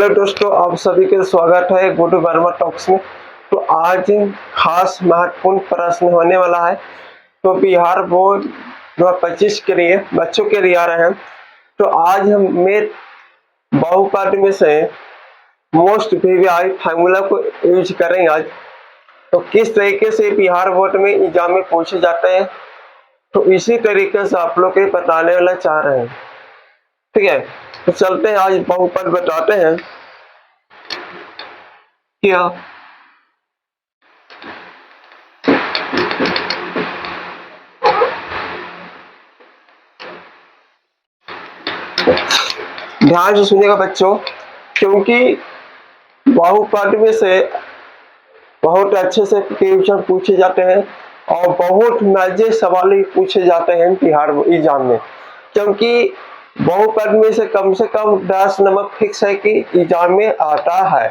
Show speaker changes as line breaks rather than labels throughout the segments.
Hello दोस्तों, आप सभी का स्वागत है गुड्डू वर्मा टॉक्स में। तो आज खास महत्वपूर्ण प्रश्न होने वाला है। तो बिहार बोर्ड 2025 के लिए बच्चों के लिए आ रहे हैं। तो आज हम में बहुपद में से मोस्ट वीवीआई फार्मूला को यूज करेंगे आज। तो किस तरीके से बिहार बोर्ड में एग्जाम में पूछे जाते हैं, तो इसी तरीके से आप लोग को बताने वाला चाह रहे हैं। ठीक है, तो चलते हैं, आज बहुपद बताते हैं। क्या ध्यान से सुनिएगा बच्चों, क्योंकि बहुपद में से बहुत अच्छे से क्वेश्चन पूछे जाते हैं और बहुत मजे सवाल ही पूछे जाते हैं बिहार एग्जाम में। क्योंकि बहुपद में से कम 10 नंबर फिक्स है कि एग्जाम में आता है।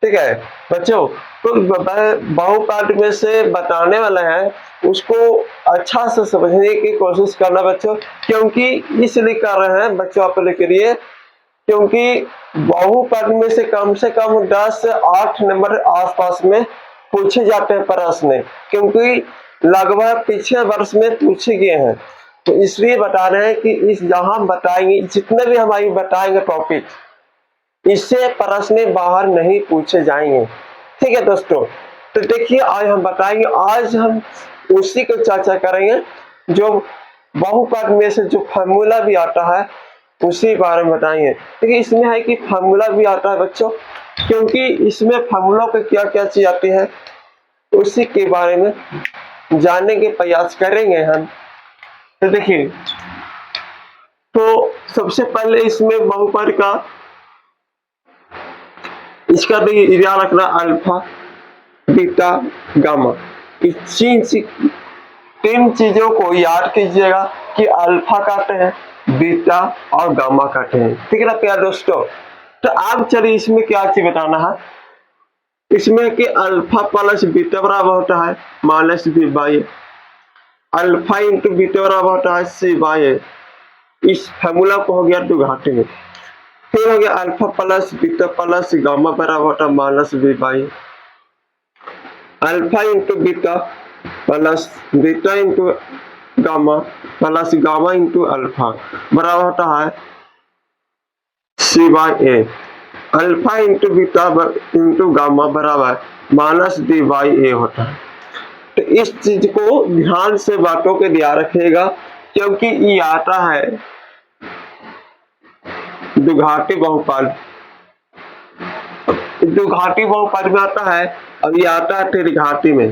ठीक है बच्चों, तो बहुपद में से बताने वाला है, उसको अच्छा से समझने की कोशिश करना बच्चों। क्योंकि इसलिए कर रहे हैं बच्चों आप लोग के लिए, क्योंकि बहुपद में से कम 10 से 8 नंबर आसपास में पूछे जाते हैं प्रश्न, क्योंकि लगभग पिछले वर्ष में पूछे गए हैं। तो इसलिए बता रहे हैं कि इस जहां बताएंगे, जितने भी हमारी बताएंगे टॉपिक, इससे प्रश्न बाहर नहीं पूछे जाएंगे। ठीक है दोस्तों, तो देखिए आज हम बताएंगे, आज हम उसी को चर्चा करेंगे जो बहुपद में से जो फार्मूला भी आता है उसी बारे में बताएंगे। देखिए इसमें है कि फार्मूला भी आता है बच्चों, क्योंकि इसमें फार्मूला पे क्या क्या चीज आती है उसी के बारे में जानने के प्रयास करेंगे हम। तो देखिए, तो सबसे पहले इसमें बहुपद का इसका देखिए ध्यान रखना, अल्फा बीटा गामा, इस तीन चीजों को याद कीजिएगा कि अल्फा कहते हैं, बीटा और गामा कहते हैं। ठीक है ना प्यारे दोस्तों। तो अब चलिए इसमें क्या चीज बताना है। इसमें कि अल्फा प्लस बीटा बराबर होता है minus b by, alpha into beta बराबर होता है सी बाई। इस फार्मूला को हो गया दो घाटे में। फिर हो गया alpha plus beta plus gamma बराबर होता है minus b by, alpha into beta plus beta into gamma plus gamma into alpha बराबर होता है c by a. Alpha into beta into gamma बराबर माइनस डी बाई ए होता है। तो इस चीज को ध्यान से बातों के ध्यान रखिएगा, क्योंकि ये आता है द्विघाती बहुपद, द्विघाती बहुपद में आता है। अब ये आता है त्रिघाती में,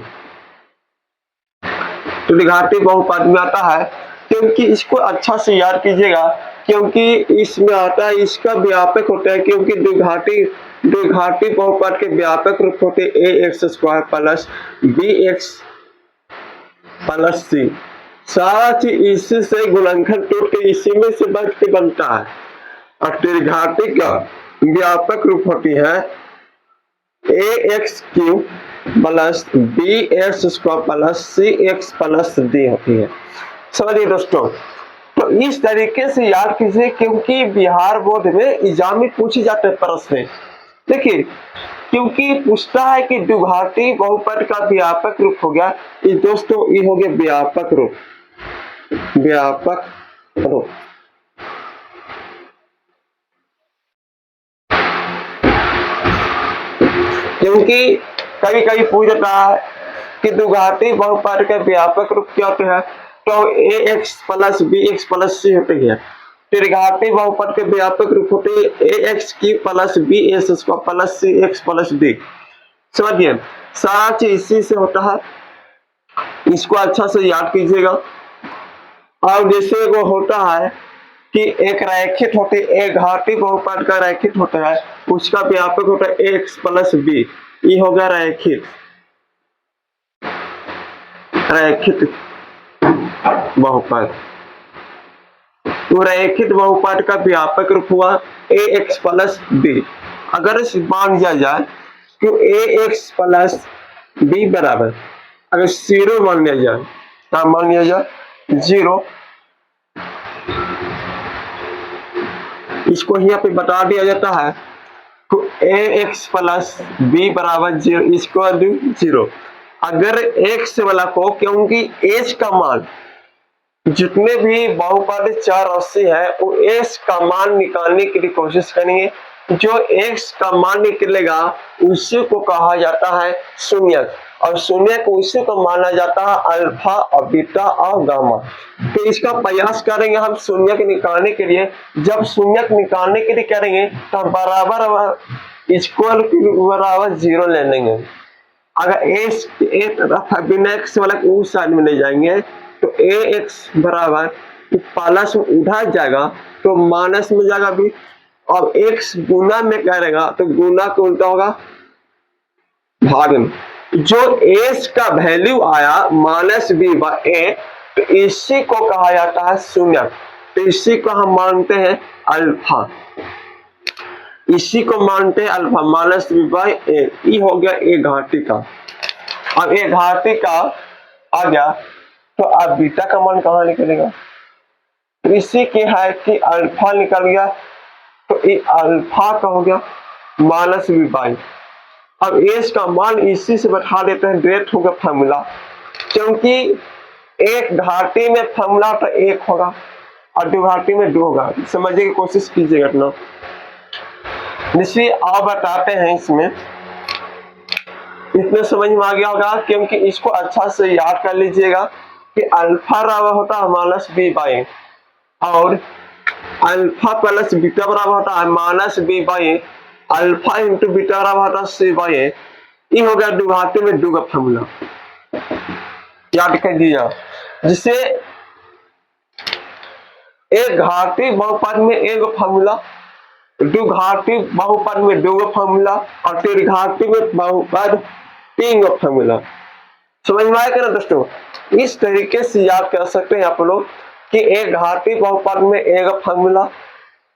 त्रिघाती बहुपद में आता है। क्योंकि इसको अच्छा से याद कीजिएगा, क्योंकि इसमें आता है, इसका व्यापक होता है, क्योंकि द्विघाती बहुपद के व्यापक रूप होते a x square plus b x plus c. सारा चीज इसी से गुणनखंड टूट के इसी में से बच के बनता है। और त्रिघाती का व्यापक रूप होती है a x cube plus b x square plus c x plus d होती है। समझिए दोस्तों, तो इस तरीके से याद कीजिए, क्योंकि बिहार बोर्ड में एग्जाम में पूछे जाते हैं प्रश्न। देखिए, क्योंकि पूछता है कि द्विघाती बहुपद का व्यापक रूप हो गया, ये दोस्तों ये हो गया व्यापक रूप, व्यापक रूप। क्योंकि कभी कभी पूछ जाता है कि द्विघाती बहुपद का व्यापक रूप क्या होता है, तो a x plus b x plus c होते हैं। त्रिघाती बहुपद के व्यापक रूप होते हैं ए एक्स की plus b s square plus c x plus d. समझिए, सारा चीज इसी से होता है, इसको अच्छा से याद कीजिएगा। और जैसे वो होता है कि एक रैखिक होते, एक घाती बहुपद का रैखिक होता है, उसका व्यापक होता है एक्स प्लस बी, ये हो गया रैखिक, रैखिक बहुपद। तो रैखिक बहुपद का व्यापक रूप हुआ ए एक्स प्लस बी। अगर इस मान दिया जाए कि ए एक्स प्लस बी बराबर, अगर 0 मान लिया जाए, तो मान लिया जाए 0, इसको यहाँ पे बता दिया जाता है तो ए एक्स प्लस बी बराबर 0 इक्वल टू 0। अगर एक्स वाला को, क्योंकि एच का मान जितने भी बहुपद चार राशि है वो एक्स का मान निकालने की कोशिश करेंगे। जो एक्स का मान निकलेगा उसी को कहा जाता है शून्यक, और शून्यक उसी को माना जाता है अल्फा और बीटा और गामा। तो इसका प्रयास करेंगे हम शून्यक निकालने के लिए। जब शून्यक निकालने के लिए करेंगे तो बराबर इक्वल बराबर 0 ले लेंगे। अगर एक्स एक तरफ बिना एक्स वाला उस साइड में ले जाएंगे तो ए एक्स बराबर प्लस में उधर जाएगा तो माइनस में जाएगा भी, और एक्स गुना में करेगा तो गुना को उल्टा होगा भाग में। जो एस का वैल्यू आया माइनस बी बाय ए, तो इसी को कहा जाता है शून्यक। तो इसी को हम मानते हैं अल्फा, इसी को मानते हैं अल्फा माइनस बी बाय ए। ये हो गया ए घाटी का। अब ए घाटी का आ गया तो अब बीटा का मान कहाँ निकलेगा? तो इसी के है कि अल्फा निकल गया, तो ये अल्फा का हो गया माइनस बी बाई। अब एस का मान इसी से बैठा देते हैं, डायरेक्ट होगा फॉर्मूला, क्योंकि एक घाटी में फॉर्मूला तो एक होगा और दो घाटी में दो होगा। समझने की कोशिश कीजिएगा अपना। निश्चय आप बताते हैं इसमें इतने समझ में आ गया होगा, क्योंकि इसको अच्छा से याद कर लीजिएगा कि अल्फा बराबर होता है माइनस बी बाई और अल्फा प्लस बीटा बराबर होता है minus b by alpha into beta बराबर होता है सी बाई ए। ये हो गया दुघाती में दो का फॉर्मूला, याद कर दिया। जिसे एक घाटी बहुपद में एक फॉर्मूला, दो घाटी बहुपद में दो फॉर्मूला और तीन घाटी में बहुपद तीन फॉर्मूला। समझ में आएगा ना दोस्तों? इस तरीके से याद कर सकते हैं आप लोग कि एक घाटी बहुपद में एक फॉर्मूला,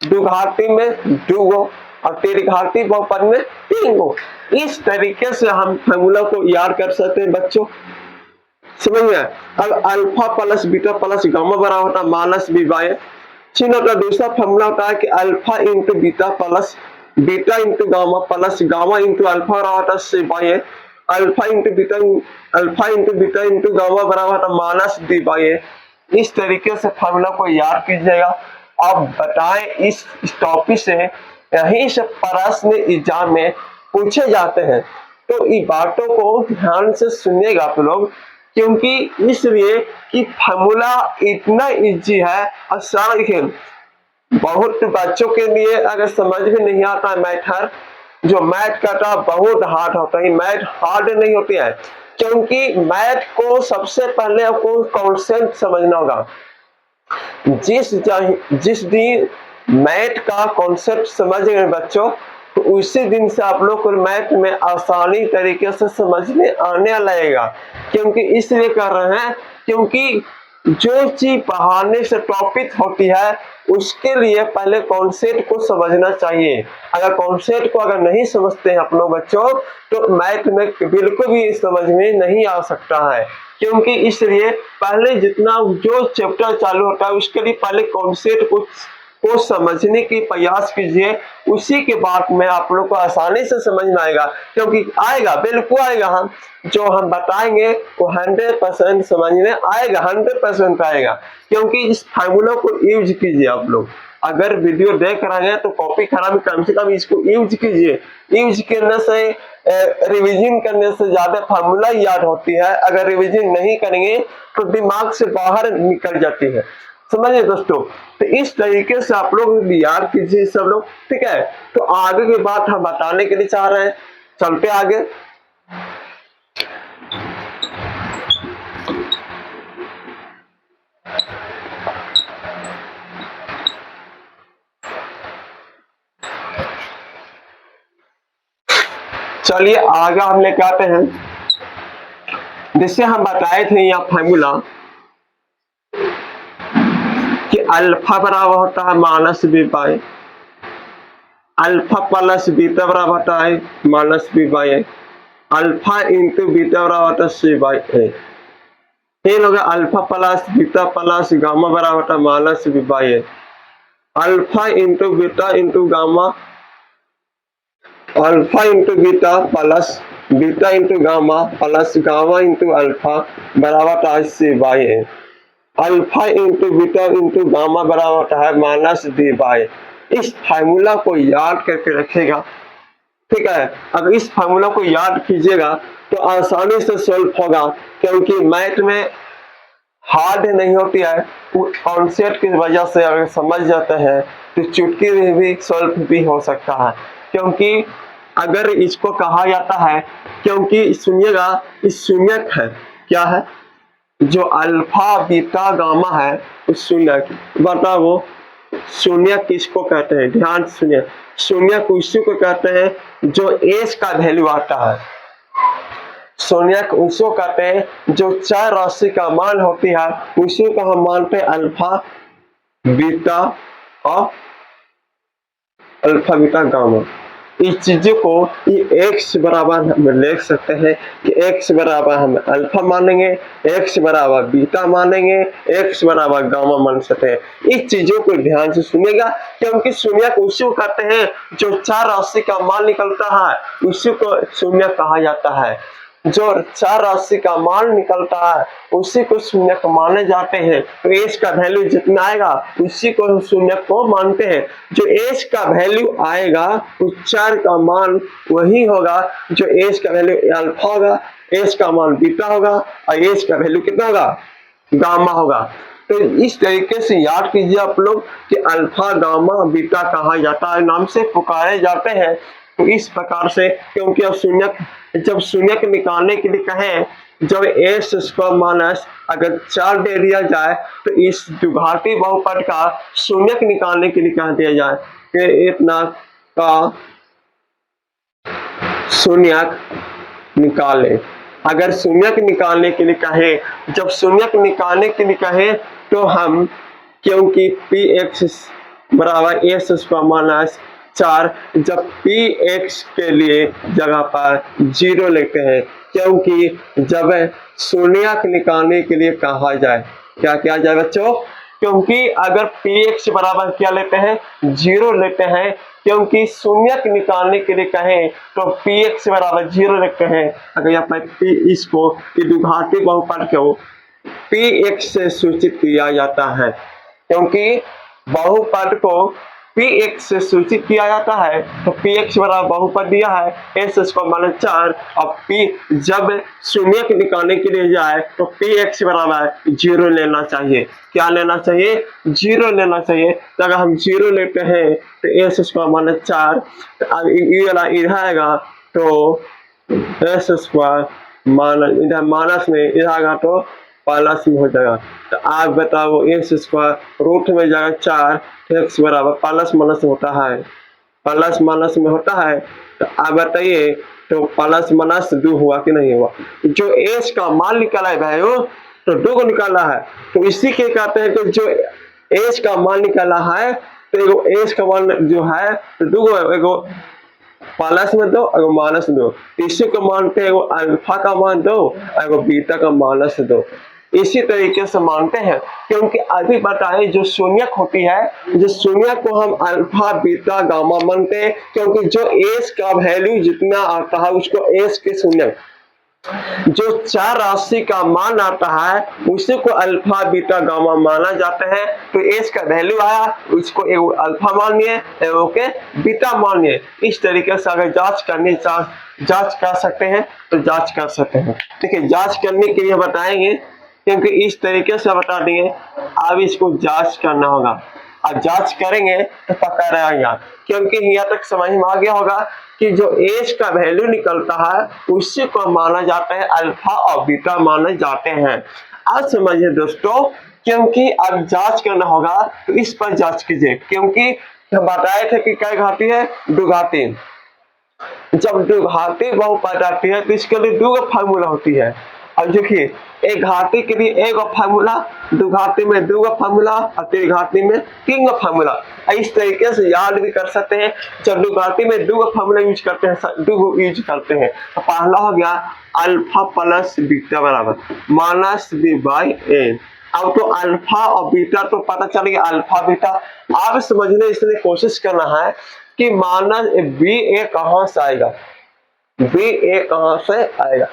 दो घाटी में दो गो और तीन घाटी बहुपद में तीन गो। इस तरीके से हम फॉर्मूला को याद कर सकते हैं बच्चों। समझ में? अब alpha plus beta plus gamma बराबर होता है माइनस बी बाई। चिन्ह का दूसरा फॉर्मूला होता है कि alpha into beta plus beta into gamma plus gamma into alpha बराबर होता है c by a. Alpha into beta into gamma बराबर होता है माइनस बी बाई ए। इस तरीके से फॉर्मूला को याद कीजिएगा। आप बताएं इस टॉपिक से यही से प्रश्न एग्जाम में पूछे जाते हैं, तो इन बातों को ध्यान से सुनिएगा आप लोग, क्योंकि इसलिए कि फॉर्मूला इतना इजी है और सरल। बहुत बच्चों के लिए अगर समझ में नहीं आता है मैथर, जो मैथ करता बहुत हार्ड होता है। मैथ हार्ड नहीं होती है, क्योंकि मैथ को सबसे पहले आपको कॉन्सेप्ट समझना होगा। जिस दिन मैथ का कॉन्सेप्ट समझ गए बच्चों, तो उसी दिन से आप लोग को मैथ में आसानी तरीके से समझने आने लगेगा। क्योंकि इसलिए कर रहे हैं क्योंकि जो चीज पढ़ाने से टॉपिक होती है उसके लिए पहले कॉन्सेप्ट को समझना चाहिए। अगर कॉन्सेप्ट को अगर नहीं समझते हैं आप लोग बच्चों, तो मैथ में बिल्कुल भी समझ में नहीं आ सकता है। क्योंकि इसलिए पहले जितना जो चैप्टर चालू होता है उसके लिए पहले कॉन्सेप्ट को समझने की प्रयास कीजिए। उसी के बाद में आप लोग को आसानी से समझ में आएगा, क्योंकि आएगा, बिल्कुल आएगा। हम जो हम बताएंगे वो 100% समझ में आएगा, 100% आएगा। क्योंकि इस फार्मूला को यूज कीजिए आप लोग। अगर वीडियो देख रहे हैं तो कॉपी खराब, कम से कम इसको यूज कीजिए। यूज करने से रिवीजन करने से ज्यादा फार्मूला याद होती है। अगर रिवीजन नहीं करेंगे तो दिमाग से बाहर निकल जाती है। समझिए दोस्तों, तो इस तरीके से आप लोग याद कीजिए सब लोग, ठीक है। तो आगे की बात हम बताने के लिए चाह रहे हैं, चलते आगे। चलिए आगे हम लेके आते हैं, जिससे हम बताए थे यहाँ फार्मूला कि अल्फा बराबर होता है minus b by alpha plus beta बराबर होता है minus b by alpha into beta बराबर होता है सी बाई ए। ये हो गया alpha plus beta plus gamma बराबर होता है minus b by a. Alpha into beta into gamma alpha into beta plus beta into gamma plus gamma into alpha बराबर आज से बाई है। Alpha into beta into gamma बराबर होता है माइनस डी बाई। इस फार्मूला को याद करके रखेगा, ठीक है। अगर इस फार्मूला को याद कीजिएगा तो आसानी से सॉल्व होगा, क्योंकि मैथ में हार्ड नहीं होती है। कॉन्सेप्ट की वजह से अगर समझ जाते हैं तो चुटकी में भी सॉल्व भी हो सकता है। क्योंकि अगर इसको कहा जाता है, क्योंकि सुनिएगा इस शून्यक है, क्या है जो अल्फा बीटा गामा है उस शून्यक, बताओ शून्यक किसको कहते हैं, ध्यान सुनिए। शून्यक उसी को कहते हैं जो एज का वैल्यू आता है। शून्यक उसको कहते हैं जो चार राशि का मान होती है, उसी को हम मानते हैं अल्फा बीटा और अल्फा बीटा गामा। इस चीजों को एक्स बराबर हम लिख सकते हैं कि एक्स बराबर हम अल्फा मानेंगे, एक्स बराबर बीटा मानेंगे, एक्स बराबर गामा मान सकते हैं। इस चीजों को ध्यान से सुनिएगा, क्योंकि शून्यक उसी को कहते हैं जो चार राशि का मान निकलता है, उसी को शून्यक कहा जाता है। जो चार राशि का मान निकलता है उसी को शून्यक माने जाते हैं। तो एज का वैल्यू जितना आएगा उसी को हम शून्यक को मानते हैं। जो एज का वैल्यू आएगा उस चार का मान वही होगा जो एज का वैल्यू अल्फा होगा, एज का मान बीटा होगा और एज का वैल्यू कितना होगा, गामा होगा। तो इस तरीके से याद कीजिए आप लोग कि अल्फा गामा बीटा कहा जाता है, नाम से पुकारे जाते हैं। तो इस प्रकार से, क्योंकि अब शून्यक जब शून्यक निकालने के लिए कहें, जब एस स्क्वायर माइनस अगर 4 दे दिया जाए तो इस द्विघाती बहुपद का शून्यक निकालने के लिए कह दिया जाए कि इतना का शून्यक निकाले। अगर शून्यक निकालने के लिए कहे, जब शून्यक निकालने के लिए कहे तो हम, क्योंकि पी एक्स बराबर एस स्क्वायर माइनस 4, जब पी एक्स के लिए जगह पर 0 लेते हैं, क्योंकि जब शून्यक निकालने के लिए कहा जाए, क्या किया जाए बच्चों, क्योंकि अगर पी एक्स बराबर क्या लेते हैं 0 लेते हैं, क्योंकि शून्यक निकालने के लिए कहें तो पी एक्स बराबर 0 लिखते हैं। अगर यहाँ पर पी इसको द्विघाती बहुपद को पी एक्स से सूचित किया जाता है, क्योंकि बहुपद को पी एक्स से सूचित किया जाता है। तो पी एक्स बराबर बहुपद दिया है एस स्क्वायर माइनस 4, और पी जब शून्यक निकालने के लिए जाए तो पी एक्स बराबर 0 लेना चाहिए। क्या लेना चाहिए, 0 लेना चाहिए। तो अगर हम 0 लेते हैं तो एस स्क्वायर माइनस 4 इधर आएगा तो एस स्क्वायर माइनस इधर माइनस में इधर आएगा तो प्लस में हो जाएगा। तो आप बताओ एक्स स्क्वायर रूट में जाएगा 4, एक्स बराबर प्लस माइनस होता है, प्लस माइनस में होता है। तो आप बताइए तो प्लस माइनस 2 हुआ कि नहीं हुआ। जो एस का मान निकाला है भाई तो 2 को निकाला है, तो इसी के कहते हैं कि जो एस का मान निकाला है तो एगो एस का मान जो है तो 2 एगो प्लस में 2 एगो माइनस 2, इसी को मानते हैं एगो अल्फा का मान 2 एगो बीटा का माइनस 2। इसी तरीके से मानते हैं, क्योंकि अभी बताएं जो शून्यक होती है, जो शून्यक को हम अल्फा बीटा गामा मानते हैं, क्योंकि जो एस का वैल्यू जितना आता है उसको एस के शून्यक, जो चार राशि का मान आता है उसी को अल्फा बीटा गामा माना जाता है। तो एस का वैल्यू आया उसको एगो अल्फा मानिए एगो के बीटा मानिए। इस तरीके से अगर जांच कर सकते हैं तो जांच कर सकते हैं। ठीक है, जांच करने के लिए बताएंगे, क्योंकि इस तरीके से बता देंगे, अब इसको जांच करना होगा। अब जांच करेंगे तो पक्का रहेगा, क्योंकि यहाँ तक समझ में आ गया होगा कि जो एज का वैल्यू निकलता है उसी को माना जाता है अल्फा और बीटा माने जाते हैं। आज समझिए दोस्तों, क्योंकि अब जांच करना होगा तो इस पर जांच कीजिए, क्योंकि हम बताए थे कि क्या घाती है, द्विघाती। जब द्विघाती बहुपद आती है तो इसके लिए 2 फार्मूला होती है। अब देखिए, एक घाती के लिए 1 फार्मूला, द्विघाती में 2 फार्मूला और त्रिघाती में 3 फार्मूला। इस तरीके से याद भी कर सकते हैं। जब द्विघाती में 2 फार्मूला यूज करते हैं, 2 यूज करते हैं, तो पहला हो गया अल्फा प्लस बीटा बराबर माइनस बी बाई ए। अब तो अल्फा और बीटा तो पता चल गया, अल्फा बीटा। आप समझने इसलिए कोशिश करना है कि माइनस बी ए कहां से आएगा, बी ए कहां से आएगा।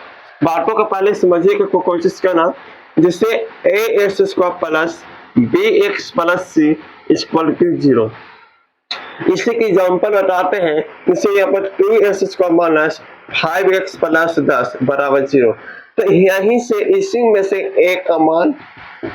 बातों को पहले समझिए कि कोशिश करना, जिससे a x square plus b x plus c equal to 0। इसी की एग्जाम्पल बताते हैं। जैसे यहाँ पर 2x square minus 5x plus 10 बराबर 0। तो यहीं से इसी में से a का मान,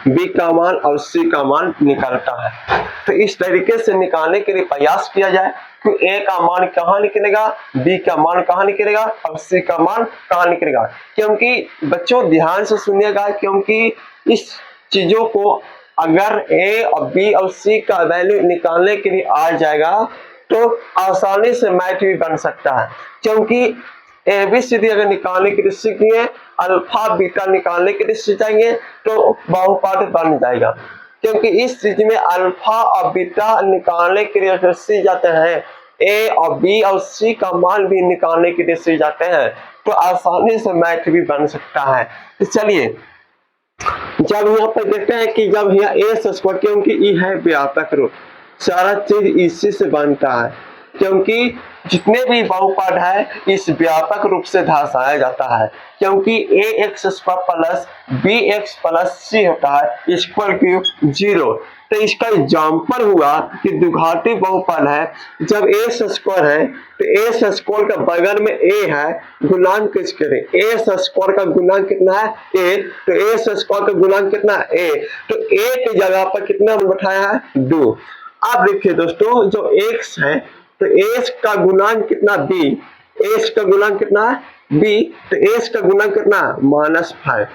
b का मान और c का मान निकलता है। तो इस तरीके से निकालने के लिए प्रयास किया जाए कि a का मान कहाँ निकलेगा, b का मान कहाँ निकलेगा और c का मान कहाँ निकलेगा। क्योंकि बच्चों ध्यान से सुनिएगा, क्योंकि इस चीजों को अगर a और b और c का वैल्यू निकालने के लिए आ जाएगा तो आसानी से मैथ भी बन सकता है। क्योंकि ABCD अगर निकालने के लिए सीखेंगे, अल्फा बीटा निकालने के लिए सीखेंगे तो बहुपद बन जाएगा। क्योंकि इस चीज में अल्फा और बीटा निकालने के लिए अगर सीख जाते हैं, a और b और c का मान भी निकालने के लिए सीख जाते हैं, तो आसानी से मैथ भी बन सकता है। तो चलिए, जब यहाँ पर देखते हैं कि जब यहाँ ए स्क्वायर, क्योंकि ई है व्यापक रूप, सारा चीज इसी से बनता है। क्योंकि जितने भी बहुपद है इस व्यापक रूप से दर्शाया जाता है। क्योंकि a x square plus b x plus c होता है इक्वल टू 0। तो इसका एग्जाम्पल हुआ कि द्विघाती बहुपद है। जब ए स्क्वायर है तो ए स्क्वायर का बगल में ए है, गुणांक किस करें, ए स्क्वायर का गुणांक कितना है ए, तो ए स्क्वायर का गुणांक कितना है ए, तो ए की जगह पर कितना बैठाया है 2। अब देखिए दोस्तों, जो x है तो x का गुणांक कितना b, x का गुणांक कितना है b, तो x का गुणांक कितना -5।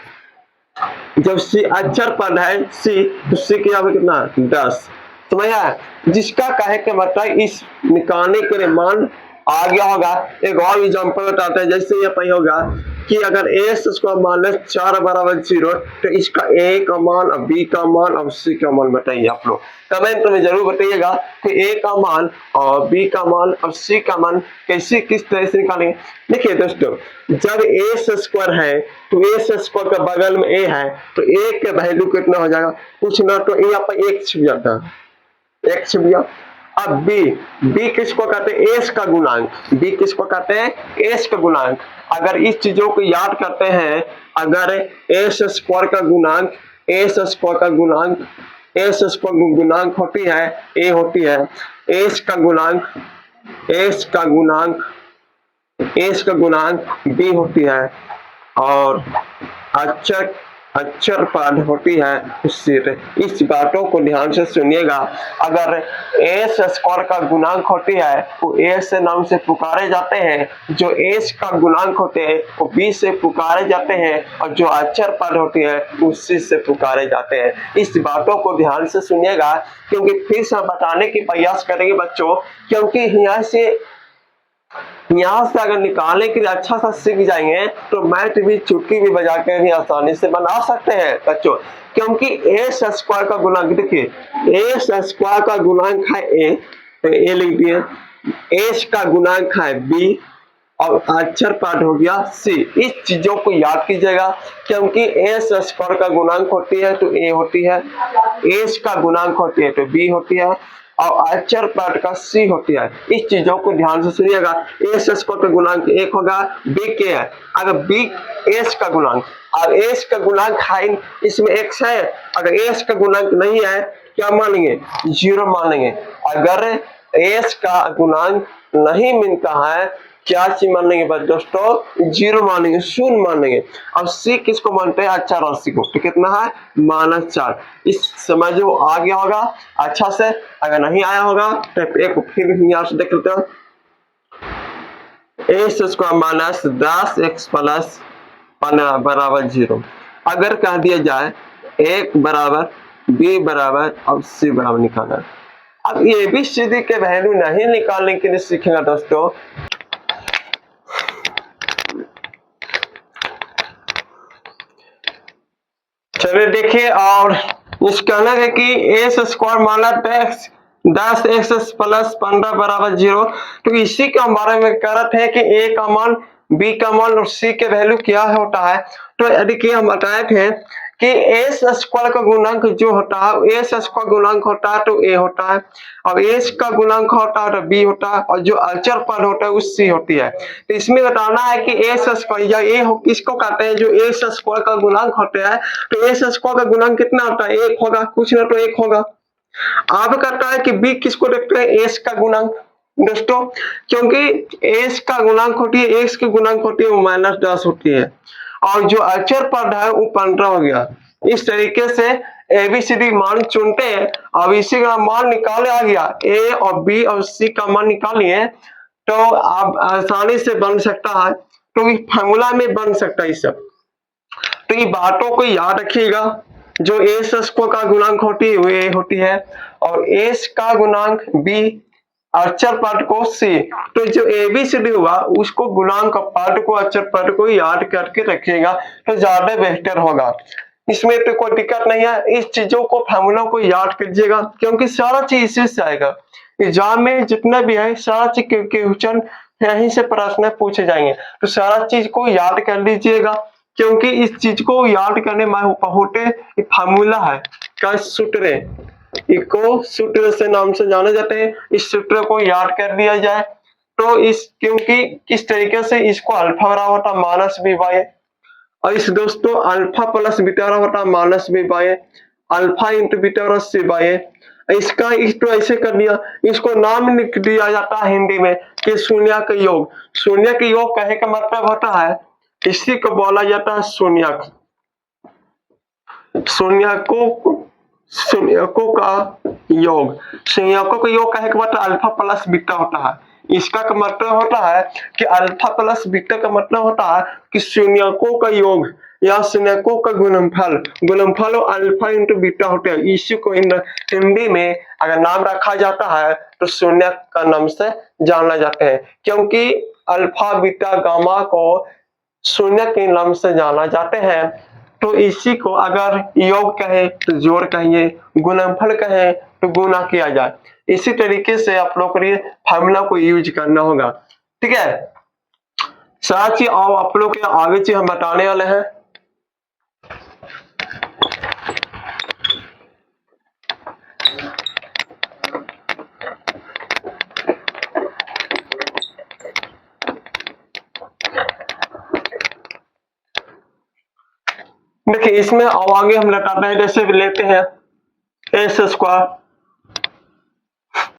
जब c अक्षर पद है c, तो c की यहाँ पे कितना 10। समझा, जिसका कहे के मतलब इस निकालने के लिए मान आ गया होगा। एक और एग्जांपल बताते हैं। जैसे ये पे होगा कि अगर a स्क्वायर माइनस 4 बराबर 0, तो इसका a का मान और b का मान और c का मान बताइए। आप लोग कमेंट में जरूर बताइएगा कि a का मान और b का मान और c का मान कैसे किस तरह से निकालेंगे। देखिए दोस्तों, जब a स्क्वायर है तो a स्क्वायर का बगल में a है, तो a के वैल्यू कितना हो जाएगा कुछ ना, तो यहाँ पर 1 छिप जाता है, 1 छिप गया। अब b किसको कहते हैं एस का गुणांक, b किसको कहते हैं एस का गुणांक। अगर इस चीजों को याद करते हैं, अगर एस स्क्वायर का गुणांक, एस स्क्वायर का गुणांक, एस स्क्वायर गुणांक होती है ए होती है, एस का गुणांक, एस का गुणांक, एस का गुणांक b होती है, और अक्षर पद होती है उससे। इस बातों को ध्यान से सुनिएगा। अगर एस स्क्वायर का गुणांक होती है वो एस से नाम से पुकारे जाते हैं, जो एस का गुणांक होते हैं वो बी से पुकारे जाते हैं, और जो अक्षर पद होती है उसी से पुकारे जाते हैं। इस बातों को ध्यान से सुनिएगा, क्योंकि फिर से बताने की प्रयास करेंगे बच्चों। क्योंकि यहाँ से अगर निकालने के लिए अच्छा सा सीख जाएंगे तो मैथ भी चुटकी भी बजा के भी आसानी से बना सकते हैं बच्चों। क्योंकि एस स्क्वायर का गुणांक, देखिए एस स्क्वायर का गुणांक है ए, तो ए लिख दिए, एस का गुणांक है बी, और अक्षर पद हो गया सी। इस चीजों को याद कीजिएगा, क्योंकि एस स्क्वायर का गुणांक होती है तो ए होती है, एस का गुणांक होती है तो बी होती है, और अक्षर पद का सी होती है। इस चीजों को ध्यान से सुनिएगा। एस स्क्वायर का गुणांक 1 होगा, बी के है, अगर बी एस का गुणांक, और एस का गुणांक है इसमें x है, अगर एस का गुणांक नहीं है क्या मान लेंगे 0 मान लेंगे। अगर एस का गुणांक नहीं मिलता है क्या चीज मान लेंगे दोस्तों 0 मान लेंगे, 0 मान लेंगे। अब सी किसको मानते हैं अक्षर राशि को, तो कितना है -4। इस समझ में आ गया होगा अच्छा से। अगर नहीं आया होगा तो एक फिर यहाँ से देख लेते हैं। S square minus 10x plus 15 बराबर 0। अगर कह दिया जाए a बराबर b बराबर और c बराबर निकालना। अब ABCD के वैल्यू नहीं निकालने के लिए सीखेगा दोस्तों। चलिए देखिए, और इस कहना है कि S square minus 10x plus 15 बराबर 0। तो इसी के बारे में कह रहे थे कि ए का मान, बी का मान और सी के वैल्यू क्या होता है। तो देखिए हम बताए थे कि एस स्क्वायर का गुणांक जो होता है, एस स्क्वायर गुणांक होता है तो ए होता है, और एस का गुणांक होता है तो बी होता है, और जो अचर पद होता है वो सी होती है। तो इसमें बताना है कि एस स्क्वायर या ए किसको कहते हैं, जो एस स्क्वायर का गुणांक होता है, तो एस स्क्वायर का गुणांक कितना होता है, एक होगा, कुछ ना तो एक होगा। अब कहता है कि बी किसको देखते हैं, एस का गुणांक दोस्तों, क्योंकि एस का गुणांक होती है, एक्स की गुणांक होती है वो -10 होती है, और जो अचर पद है वो 15 हो गया। इस तरीके से एबीसीडी मान चुनते हैं। अब इसी का मान निकाले आ गया, ए और बी और सी का मान निकालिए तो आप आसानी से बन सकता है, तो फॉर्मूला में बन सकता है सब। तो ये बातों को याद रखिएगा, जो एस स्क्वायर का गुणांक होती है वो ए होती है, और एस का गुणांक बी, अचर पद को सी। तो जो एबीसीडी हुआ उसको गुणांक पद को, अचर पद को याद करके रखिएगा तो ज्यादा बेहतर होगा। इसमें तो कोई दिक्कत नहीं है, इस चीजों को, फॉर्मूला को याद कीजिएगा, क्योंकि सारा चीज इसी से आएगा। एग्जाम में जितना भी है सारा चीज क्वेश्चन यहीं से प्रश्न पूछे जाएंगे, तो सारा चीज को याद कर लीजिएगा, क्योंकि इस चीज को याद करने में बहुत फॉर्मूला है का सूत्र, इको सूत्र से नाम से जाने जाते हैं। इस सूत्र को याद कर दिया जाए तो इस, क्योंकि किस तरीके से इसको अल्फा बराबर होता माइनस बी बाई, और इस दोस्तों अल्फा प्लस बीटा बराबर होता minus b by, alpha into beta बराबर सी बाई। इसका इसको ऐसे कर दिया, इसको नाम लिख दिया जाता है हिंदी में कि शून्य का योग। शून्य का योग कहने का मतलब होता है, इसी को बोला जाता है शून्यक। शून्यकों का योग, शून्यकों का योग कहने का मतलब अल्फा प्लस बीटा होता है। इसका मतलब होता है कि अल्फा प्लस बीटा का मतलब होता है कि शून्यकों का योग या शून्यकों का गुणनफल, गुणनफल अल्फा इंटू बीटा होता है। इसी को हिंदी में अगर नाम रखा जाता है तो शून्य का नाम से जाना जाते हैं, क्योंकि अल्फा बीटा गामा को शून्य के नाम से जाना जाते हैं। तो इसी को अगर योग कहे तो जोड़ कहिए, गुणनफल कहे तो गुना किया जाए। इसी तरीके से आप लोग को ये फार्मूला को यूज करना होगा, ठीक है। साथ ही और आप लोग के आगे चीज हम बताने वाले हैं। देखिए इसमें अब आगे हम लटाते हैं, जैसे लेते हैं एस स्क्वायर